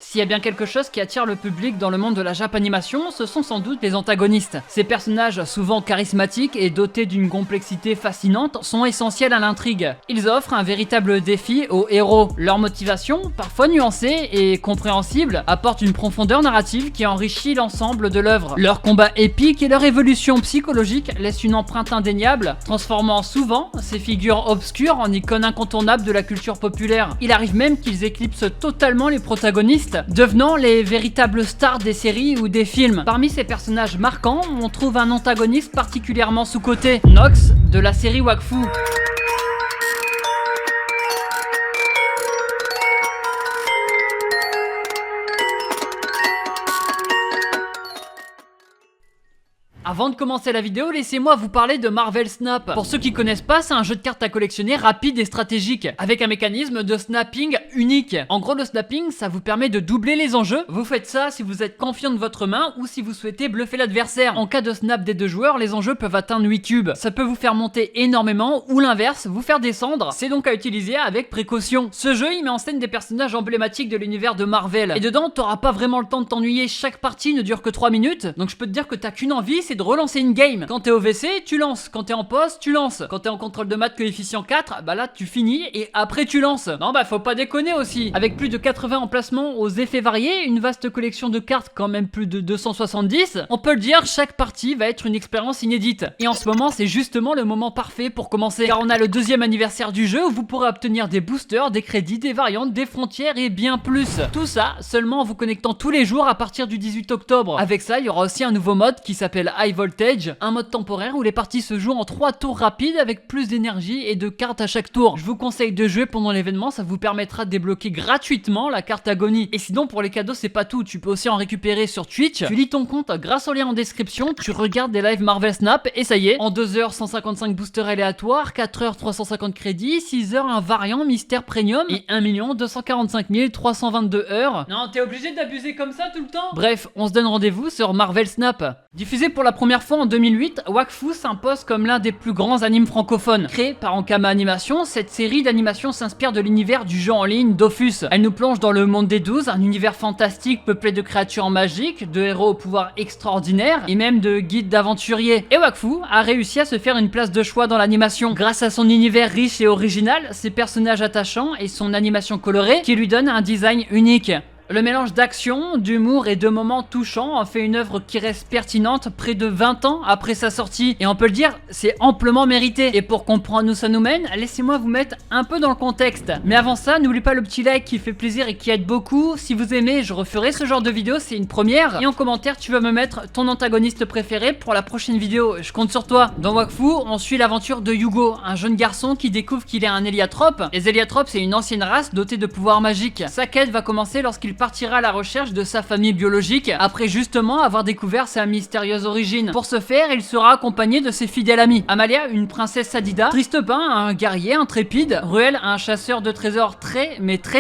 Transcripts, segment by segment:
S'il y a bien quelque chose qui attire le public dans le monde de la Japanimation, ce sont sans doute les antagonistes. Ces personnages, souvent charismatiques et dotés d'une complexité fascinante, sont essentiels à l'intrigue. Ils offrent un véritable défi aux héros. Leur motivation, parfois nuancée et compréhensible, apporte une profondeur narrative qui enrichit l'ensemble de l'œuvre. Leur combat épique et leur évolution psychologique laissent une empreinte indéniable, transformant souvent ces figures obscures en icônes incontournables de la culture populaire. Il arrive même qu'ils éclipsent totalement les protagonistes, devenant les véritables stars des séries ou des films. Parmi ces personnages marquants, on trouve un antagoniste particulièrement sous-coté, Nox de la série Wakfu. Avant de commencer la vidéo, laissez-moi vous parler de Marvel Snap. Pour ceux qui connaissent pas, c'est un jeu de cartes à collectionner rapide et stratégique, avec un mécanisme de snapping unique. En gros, le snapping, ça vous permet de doubler les enjeux. Vous faites ça si vous êtes confiant de votre main ou si vous souhaitez bluffer l'adversaire. En cas de snap des deux joueurs, les enjeux peuvent atteindre 8 cubes. Ça peut vous faire monter énormément ou l'inverse, vous faire descendre. C'est donc à utiliser avec précaution. Ce jeu, il met en scène des personnages emblématiques de l'univers de Marvel. Et dedans, t'auras pas vraiment le temps de t'ennuyer. Chaque partie ne dure que 3 minutes. Donc je peux te dire que t'as qu'une envie, c'est de relancer une game. Quand t'es au WC, tu lances. Quand t'es en poste, tu lances. Quand t'es en contrôle de maths coefficient 4, bah là tu finis et après tu lances. Non bah faut pas déconner aussi. Avec plus de 80 emplacements aux effets variés, une vaste collection de cartes, quand même plus de 270, on peut le dire, chaque partie va être une expérience inédite. Et en ce moment, c'est justement le moment parfait pour commencer. Car on a le 2e anniversaire du jeu où vous pourrez obtenir des boosters, des crédits, des variantes, des frontières et bien plus. Tout ça seulement en vous connectant tous les jours à partir du 18 octobre. Avec ça, il y aura aussi un nouveau mode qui s'appelle High Voltage, un mode temporaire où les parties se jouent en 3 tours rapides avec plus d'énergie et de cartes à chaque tour. Je vous conseille de jouer pendant l'événement, ça vous permettra de débloquer gratuitement la carte Agonie. Et sinon pour les cadeaux c'est pas tout, tu peux aussi en récupérer sur Twitch. Tu lis ton compte grâce au lien en description, tu regardes des lives Marvel Snap et ça y est, en 2 heures 155 boosters aléatoires, 4 heures 350 crédits, 6 heures un variant mystère premium et 1 245 322 heures. Non, t'es obligé d'abuser comme ça tout le temps? Bref, on se donne rendez-vous sur Marvel Snap. Diffusé pour la première fois en 2008, Wakfu s'impose comme l'un des plus grands animes francophones. Créée par Ankama Animation, cette série d'animation s'inspire de l'univers du jeu en ligne Dofus. Elle nous plonge dans le monde des 12, un univers fantastique peuplé de créatures magiques, de héros au pouvoir extraordinaire et même de guides d'aventuriers. Et Wakfu a réussi à se faire une place de choix dans l'animation. Grâce à son univers riche et original, ses personnages attachants et son animation colorée qui lui donne un design unique. Le mélange d'action, d'humour et de moments touchants en fait une œuvre qui reste pertinente près de 20 ans après sa sortie. Et on peut le dire, c'est amplement mérité. Et pour comprendre où ça nous mène, laissez-moi vous mettre un peu dans le contexte. Mais avant ça, n'oublie pas le petit like qui fait plaisir et qui aide beaucoup. Si vous aimez, je referai ce genre de vidéo, c'est une première. Et en commentaire, tu vas me mettre ton antagoniste préféré pour la prochaine vidéo. Je compte sur toi. Dans Wakfu, on suit l'aventure de Yugo, un jeune garçon qui découvre qu'il est un héliatrope. Les héliatropes, c'est une ancienne race dotée de pouvoirs magiques. Sa quête va commencer lorsqu'il partira à la recherche de sa famille biologique après justement avoir découvert sa mystérieuse origine. Pour ce faire, il sera accompagné de ses fidèles amis. Amalia, une princesse Sadida, Tristepin, un guerrier intrépide, Ruel, un chasseur de trésors très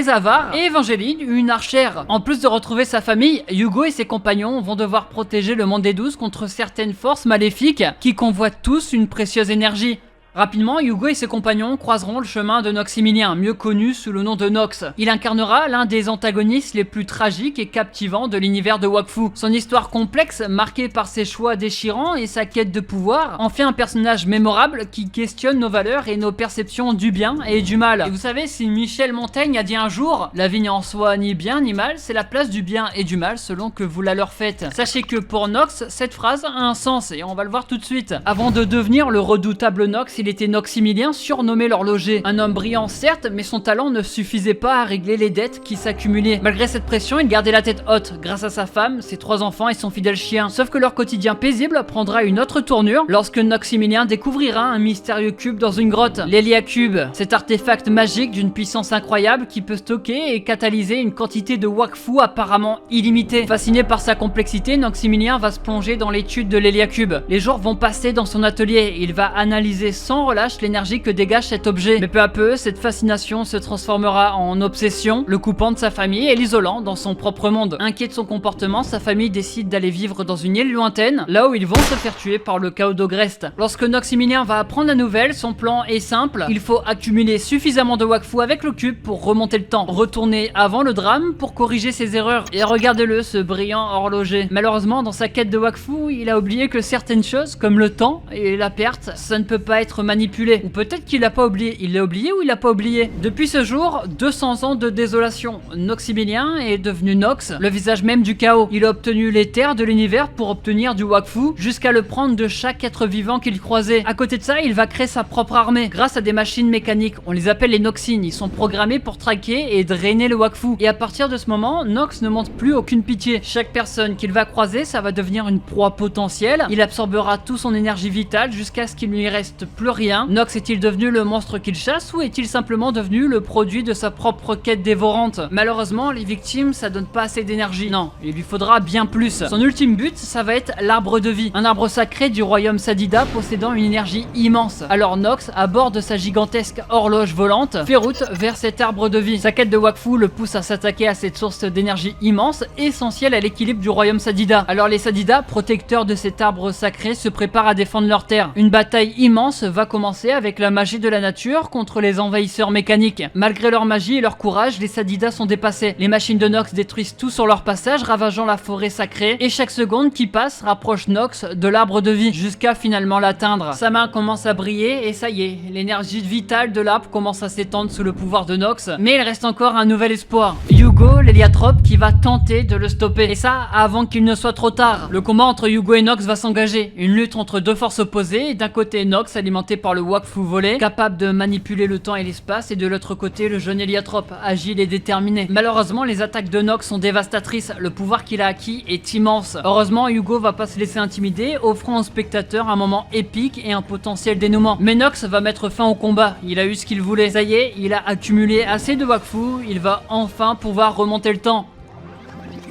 avare, et Evangeline, une archère. En plus de retrouver sa famille, Yugo et ses compagnons vont devoir protéger le monde des 12 contre certaines forces maléfiques qui convoitent tous une précieuse énergie. Rapidement, Yugo et ses compagnons croiseront le chemin de Noximilien, mieux connu sous le nom de Nox. Il incarnera l'un des antagonistes les plus tragiques et captivants de l'univers de Wakfu. Son histoire complexe, marquée par ses choix déchirants et sa quête de pouvoir, en fait un personnage mémorable qui questionne nos valeurs et nos perceptions du bien et du mal. Et vous savez, si Michel Montaigne a dit un jour « La vie n'est en soi ni bien ni mal, c'est la place du bien et du mal selon que vous la leur faites ». Sachez que pour Nox, cette phrase a un sens et on va le voir tout de suite. Avant de devenir le redoutable Nox, il était Noximilien, surnommé l'horloger. Un homme brillant certes, mais son talent ne suffisait pas à régler les dettes qui s'accumulaient. Malgré cette pression, il gardait la tête haute, grâce à sa femme, ses 3 enfants et son fidèle chien. Sauf que leur quotidien paisible prendra une autre tournure lorsque Noximilien découvrira un mystérieux cube dans une grotte, l'Héliacube. Cet artefact magique d'une puissance incroyable qui peut stocker et catalyser une quantité de Wakfu apparemment illimitée. Fasciné par sa complexité, Noximilien va se plonger dans l'étude de l'Héliacube. Les jours vont passer dans son atelier, il va analyser sans sang relâche l'énergie que dégage cet objet. Mais peu à peu, cette fascination se transformera en obsession, le coupant de sa famille et l'isolant dans son propre monde. Inquiet de son comportement, sa famille décide d'aller vivre dans une île lointaine, là où ils vont se faire tuer par le chaos d'Ogrest. Lorsque Noximilien va apprendre la nouvelle, son plan est simple, il faut accumuler suffisamment de Wakfu avec le cube pour remonter le temps, retourner avant le drame pour corriger ses erreurs. Et regardez-le, ce brillant horloger. Malheureusement, dans sa quête de Wakfu, il a oublié que certaines choses, comme le temps et la perte, ça ne peut pas être manipulé. Ou peut-être qu'il l'a pas oublié. Il l'a oublié ou il l'a pas oublié? Depuis ce jour, 200 ans de désolation. Noximilien est devenu Nox, le visage même du chaos. Il a obtenu les terres de l'univers pour obtenir du Wakfu, jusqu'à le prendre de chaque être vivant qu'il croisait. À côté de ça, il va créer sa propre armée, grâce à des machines mécaniques. On les appelle les Noxines. Ils sont programmés pour traquer et drainer le Wakfu. Et à partir de ce moment, Nox ne montre plus aucune pitié. Chaque personne qu'il va croiser, ça va devenir une proie potentielle. Il absorbera toute son énergie vitale jusqu'à ce qu'il ne lui reste plus rien. Nox est-il devenu le monstre qu'il chasse ou est-il simplement devenu le produit de sa propre quête dévorante? Malheureusement, les victimes, ça donne pas assez d'énergie. Non, il lui faudra bien plus. Son ultime but, ça va être l'arbre de vie. Un arbre sacré du royaume Sadida possédant une énergie immense. Alors Nox, à bord de sa gigantesque horloge volante, fait route vers cet arbre de vie. Sa quête de Wakfu le pousse à s'attaquer à cette source d'énergie immense, essentielle à l'équilibre du royaume Sadida. Alors les Sadida, protecteurs de cet arbre sacré, se préparent à défendre leur terre. Une bataille immense va commencer avec la magie de la nature contre les envahisseurs mécaniques. Malgré leur magie et leur courage, les Sadida sont dépassés. Les machines de Nox détruisent tout sur leur passage, ravageant la forêt sacrée, et chaque seconde qui passe rapproche Nox de l'arbre de vie, jusqu'à finalement l'atteindre. Sa main commence à briller, et ça y est, l'énergie vitale de l'arbre commence à s'étendre sous le pouvoir de Nox, mais il reste encore un nouvel espoir. Hugo, l'héliatrope, qui va tenter de le stopper, et ça avant qu'il ne soit trop tard. Le combat entre Hugo et Nox va s'engager, une lutte entre deux forces opposées, et d'un côté Nox alimenté par le Wakfu volé, capable de manipuler le temps et l'espace, et de l'autre côté le jeune héliatrope, agile et déterminé. Malheureusement, les attaques de Nox sont dévastatrices, le pouvoir qu'il a acquis est immense. Heureusement, Hugo va pas se laisser intimider, offrant au spectateur un moment épique et un potentiel dénouement. Mais Nox va mettre fin au combat, il a eu ce qu'il voulait. Ça y est, il a accumulé assez de Wakfu, il va enfin pouvoir remonter le temps.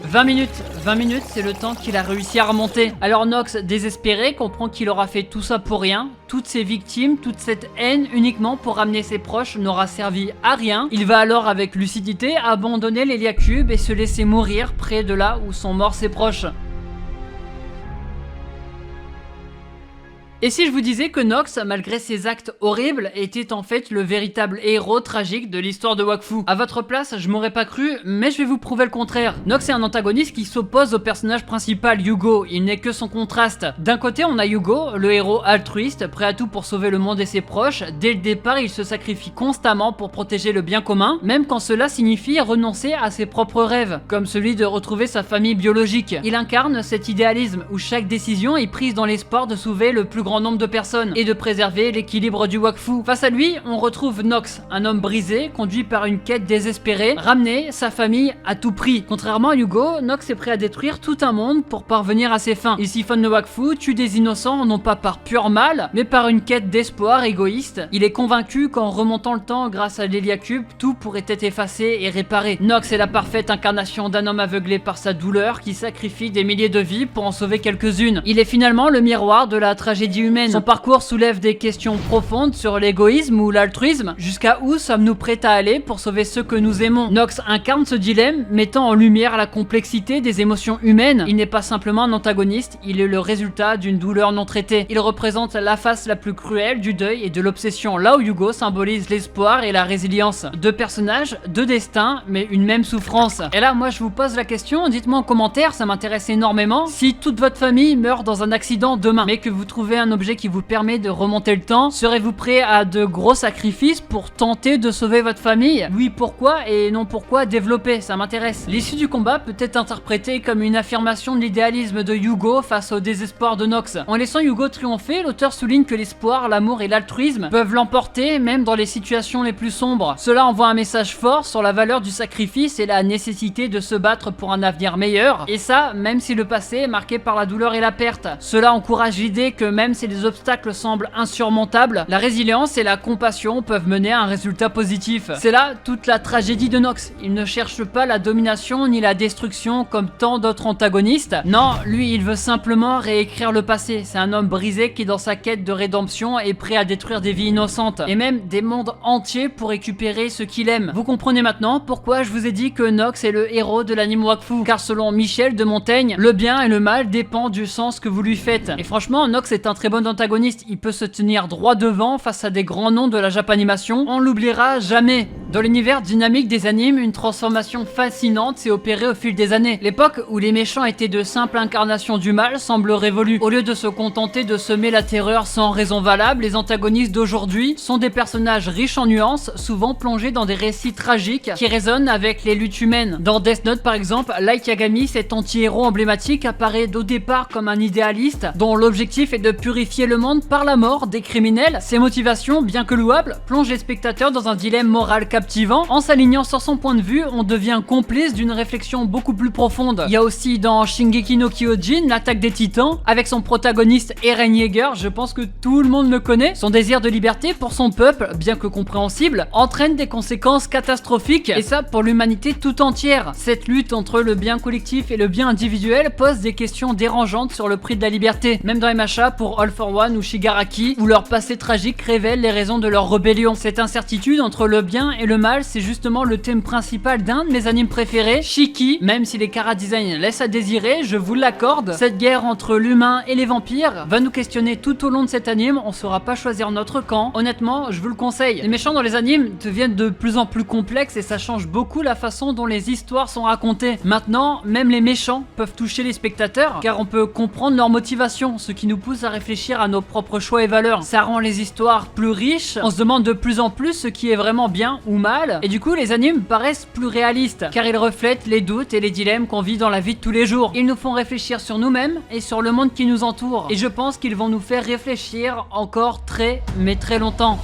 20 minutes, c'est le temps qu'il a réussi à remonter. Alors Nox, désespéré, comprend qu'il aura fait tout ça pour rien. Toutes ses victimes, toute cette haine uniquement pour ramener ses proches n'aura servi à rien. Il va alors avec lucidité abandonner l'Héliacube et se laisser mourir près de là où sont morts ses proches. Et si je vous disais que Nox, malgré ses actes horribles, était en fait le véritable héros tragique de l'histoire de Wakfu? À votre place, je m'aurais pas cru, mais je vais vous prouver le contraire. Nox est un antagoniste qui s'oppose au personnage principal, Hugo. Il n'est que son contraste. D'un côté, on a Hugo, le héros altruiste, prêt à tout pour sauver le monde et ses proches. Dès le départ, il se sacrifie constamment pour protéger le bien commun, même quand cela signifie renoncer à ses propres rêves, comme celui de retrouver sa famille biologique. Il incarne cet idéalisme où chaque décision est prise dans l'espoir de sauver le plus grand nombre de personnes et de préserver l'équilibre du Wakfu. Face à lui, on retrouve Nox, un homme brisé, conduit par une quête désespérée, ramener sa famille à tout prix. Contrairement à Hugo, Nox est prêt à détruire tout un monde pour parvenir à ses fins. Il siphonne le Wakfu, tue des innocents non pas par pur mal, mais par une quête d'espoir égoïste. Il est convaincu qu'en remontant le temps grâce à l'Héliacube, tout pourrait être effacé et réparé. Nox est la parfaite incarnation d'un homme aveuglé par sa douleur qui sacrifie des milliers de vies pour en sauver quelques-unes. Il est finalement le miroir de la tragédie humaine. Son parcours soulève des questions profondes sur l'égoïsme ou l'altruisme. Jusqu'à où sommes-nous prêts à aller pour sauver ceux que nous aimons? Nox incarne ce dilemme, mettant en lumière la complexité des émotions humaines. Il n'est pas simplement un antagoniste, il est le résultat d'une douleur non traitée. Il représente la face la plus cruelle du deuil et de l'obsession, là où Hugo symbolise l'espoir et la résilience. Deux personnages, deux destins, mais une même souffrance. Et là, moi je vous pose la question, dites-moi en commentaire, ça m'intéresse énormément. Si toute votre famille meurt dans un accident demain, mais que vous trouvez un objet qui vous permet de remonter le temps, serez-vous prêt à de gros sacrifices pour tenter de sauver votre famille? Oui, pourquoi et non pourquoi développer, ça m'intéresse. L'issue du combat peut être interprétée comme une affirmation de l'idéalisme de Hugo face au désespoir de Nox. En laissant Hugo triompher, l'auteur souligne que l'espoir, l'amour et l'altruisme peuvent l'emporter même dans les situations les plus sombres. Cela envoie un message fort sur la valeur du sacrifice et la nécessité de se battre pour un avenir meilleur, et ça même si le passé est marqué par la douleur et la perte. Cela encourage l'idée que même si les obstacles semblent insurmontables, la résilience et la compassion peuvent mener à un résultat positif. C'est là toute la tragédie de Nox. Il ne cherche pas la domination ni la destruction comme tant d'autres antagonistes. Non, lui il veut simplement réécrire le passé. C'est un homme brisé qui dans sa quête de rédemption est prêt à détruire des vies innocentes et même des mondes entiers pour récupérer ce qu'il aime. Vous comprenez maintenant pourquoi je vous ai dit que Nox est le héros de l'anime Wakfu, car selon Michel de Montaigne, le bien et le mal dépend du sens que vous lui faites. Et franchement, Nox est un très bon antagoniste. Il peut se tenir droit devant face à des grands noms de la Japanimation. On l'oubliera jamais. Dans l'univers dynamique des animes, une transformation fascinante s'est opérée au fil des années. L'époque où les méchants étaient de simples incarnations du mal semble révolue. Au lieu de se contenter de semer la terreur sans raison valable, les antagonistes d'aujourd'hui sont des personnages riches en nuances, souvent plongés dans des récits tragiques qui résonnent avec les luttes humaines. Dans Death Note par exemple, Light Yagami, cet anti-héros emblématique, apparaît au départ comme un idéaliste dont l'objectif est de purifier le monde par la mort des criminels. Ses motivations, bien que louables, plongent les spectateurs dans un dilemme moral captivant. En s'alignant sur son point de vue, on devient complice d'une réflexion beaucoup plus profonde. Il y a aussi dans Shingeki no Kyojin, l'attaque des titans, avec son protagoniste Eren Yeager, je pense que tout le monde le connaît. Son désir de liberté pour son peuple, bien que compréhensible, entraîne des conséquences catastrophiques, et ça pour l'humanité tout entière. Cette lutte entre le bien collectif et le bien individuel pose des questions dérangeantes sur le prix de la liberté. Même dans MHA pour All for One ou Shigaraki, où leur passé tragique révèle les raisons de leur rébellion. Cette incertitude entre le bien et le mal, c'est justement le thème principal d'un de mes animes préférés, Shiki. Même si les chara-design laissent à désirer, je vous l'accorde, cette guerre entre l'humain et les vampires va nous questionner tout au long de cet anime. On saura pas choisir notre camp. Honnêtement, je vous le conseille. Les méchants dans les animes deviennent de plus en plus complexes et ça change beaucoup la façon dont les histoires sont racontées. Maintenant, même les méchants peuvent toucher les spectateurs, car on peut comprendre leurs motivations, ce qui nous pousse à réfléchir à nos propres choix et valeurs. Ça rend les histoires plus riches, on se demande de plus en plus ce qui est vraiment bien ou mal, et du coup les animes paraissent plus réalistes, car ils reflètent les doutes et les dilemmes qu'on vit dans la vie de tous les jours. Ils nous font réfléchir sur nous-mêmes et sur le monde qui nous entoure, et je pense qu'ils vont nous faire réfléchir encore très mais très longtemps.